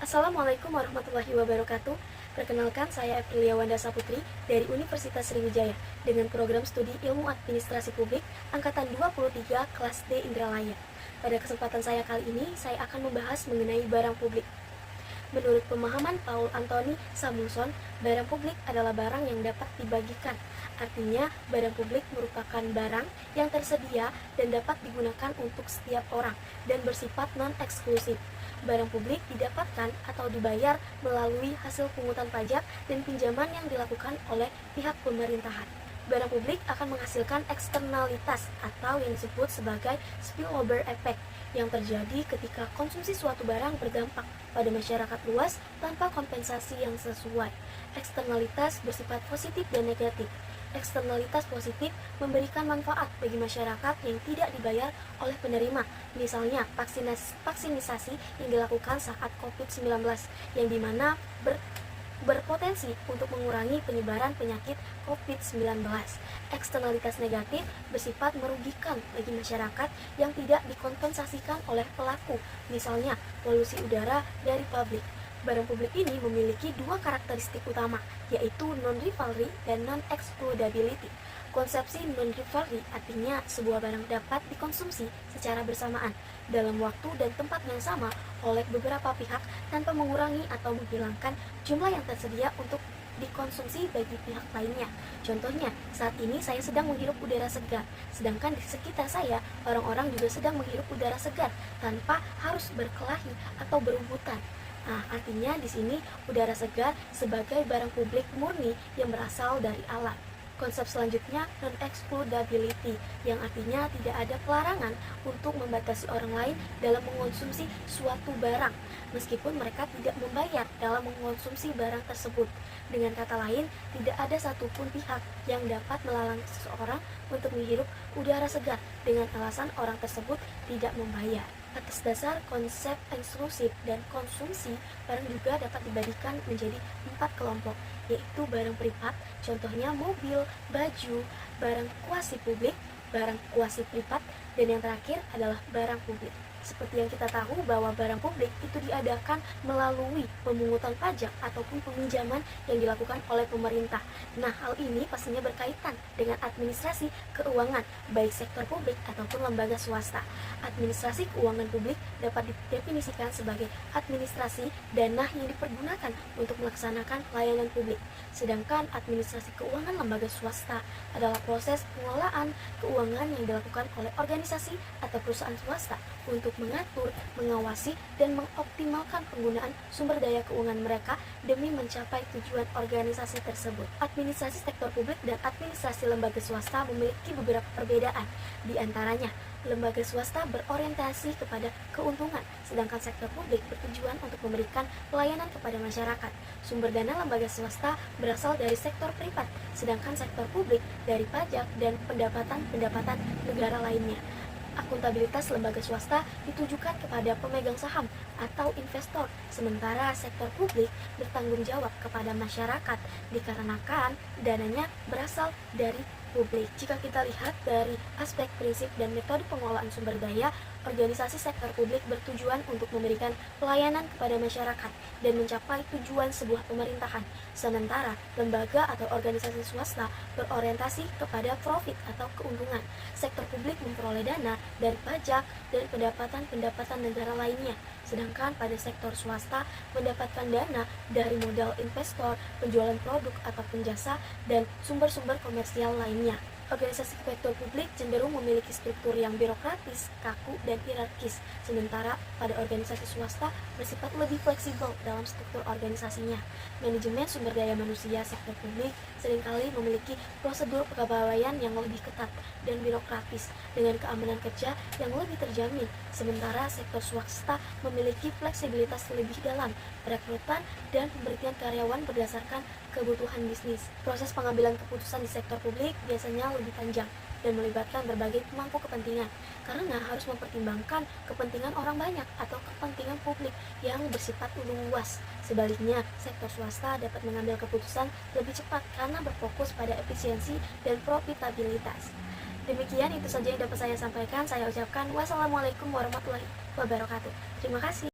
Assalamualaikum warahmatullahi wabarakatuh. Perkenalkan, saya Aprilia Wanda Saputri dari Universitas Sriwijaya dengan program studi Ilmu Administrasi Publik Angkatan 23 kelas D Indralaya. Pada kesempatan saya kali ini, saya akan membahas mengenai barang publik. Menurut pemahaman Paul Anthony Samuelson, barang publik adalah barang yang dapat dibagikan. Artinya, barang publik merupakan barang yang tersedia dan dapat digunakan untuk setiap orang dan bersifat non-eksklusif. Barang publik didapatkan atau dibayar melalui hasil pungutan pajak dan pinjaman yang dilakukan oleh pihak pemerintahan. Barang publik akan menghasilkan eksternalitas atau yang disebut sebagai spillover effect yang terjadi ketika konsumsi suatu barang berdampak pada masyarakat luas tanpa kompensasi yang sesuai. Eksternalitas bersifat positif dan negatif. Eksternalitas positif memberikan manfaat bagi masyarakat yang tidak dibayar oleh penerima, misalnya vaksinisasi yang dilakukan saat COVID-19, yang dimana berpotensi untuk mengurangi penyebaran penyakit COVID-19. Eksternalitas negatif bersifat merugikan bagi masyarakat yang tidak dikompensasikan oleh pelaku, misalnya polusi udara dari pabrik. Barang publik ini memiliki dua karakteristik utama, yaitu non-rivalry dan non-excludability. Konsepsi non-rivalry artinya sebuah barang dapat dikonsumsi secara bersamaan dalam waktu dan tempat yang sama oleh beberapa pihak tanpa mengurangi atau menghilangkan jumlah yang tersedia untuk dikonsumsi bagi pihak lainnya. Contohnya, saat ini saya sedang menghirup udara segar, sedangkan di sekitar saya orang-orang juga sedang menghirup udara segar tanpa harus berkelahi atau berebutan. Nah, artinya di sini udara segar sebagai barang publik murni yang berasal dari alam. Konsep selanjutnya non-excludability, yang artinya tidak ada pelarangan untuk membatasi orang lain dalam mengonsumsi suatu barang, meskipun mereka tidak membayar dalam mengonsumsi barang tersebut. Dengan kata lain, tidak ada satupun pihak yang dapat melarang seseorang untuk menghirup udara segar dengan alasan orang tersebut tidak membayar. Atas dasar konsep eksklusif dan konsumsi, barang juga dapat dibagikan menjadi 4 kelompok, yaitu barang privat, contohnya mobil, baju, barang kuasi publik, barang kuasi privat, dan yang terakhir adalah barang publik. Seperti yang kita tahu bahwa barang publik itu diadakan melalui pemungutan pajak ataupun peminjaman yang dilakukan oleh pemerintah. Nah, hal ini pastinya berkaitan dengan administrasi keuangan, baik sektor publik ataupun lembaga swasta. Administrasi keuangan publik dapat didefinisikan sebagai administrasi dana yang dipergunakan untuk melaksanakan pelayanan publik. Sedangkan administrasi keuangan lembaga swasta adalah proses pengelolaan keuangan yang dilakukan oleh organisasi atau perusahaan swasta untuk mengatur, mengawasi, dan mengoptimalkan penggunaan sumber daya keuangan mereka demi mencapai tujuan organisasi tersebut. Administrasi sektor publik dan administrasi lembaga swasta memiliki beberapa perbedaan. Di antaranya, lembaga swasta berorientasi kepada keuntungan, sedangkan sektor publik bertujuan untuk memberikan pelayanan kepada masyarakat. Sumber dana lembaga swasta berasal dari sektor privat, sedangkan sektor publik dari pajak dan pendapatan negara lainnya. Akuntabilitas lembaga swasta ditujukan kepada pemegang saham atau investor, sementara sektor publik bertanggung jawab kepada masyarakat dikarenakan dananya berasal dari publik. Jika kita lihat dari aspek prinsip dan metode pengelolaan sumber daya, organisasi sektor publik bertujuan untuk memberikan pelayanan kepada masyarakat dan mencapai tujuan sebuah pemerintahan, sementara lembaga atau organisasi swasta berorientasi kepada profit atau keuntungan. Sektor publik memperoleh dana dari pajak dan pendapatan negara lainnya, sedangkan pada sektor swasta mendapatkan dana dari modal investor, penjualan produk ataupun jasa, dan sumber-sumber komersial lainnya. Organisasi sektor publik cenderung memiliki struktur yang birokratis, kaku, dan hierarkis, sementara pada organisasi swasta bersifat lebih fleksibel dalam struktur organisasinya. Manajemen sumber daya manusia sektor publik seringkali memiliki prosedur kepegawaian yang lebih ketat dan birokratis dengan keamanan kerja yang lebih terjamin, sementara sektor swasta memiliki fleksibilitas lebih dalam perekrutan dan pemberhentian karyawan berdasarkan kebutuhan bisnis. Proses pengambilan keputusan di sektor publik biasanya lebih panjang dan melibatkan berbagai pemangku kepentingan karena harus mempertimbangkan kepentingan orang banyak atau kepentingan publik yang bersifat luas. Sebaliknya, sektor swasta dapat mengambil keputusan lebih cepat karena berfokus pada efisiensi dan profitabilitas. Demikian itu saja yang dapat saya sampaikan. Saya ucapkan wassalamualaikum warahmatullahi wabarakatuh. Terima kasih.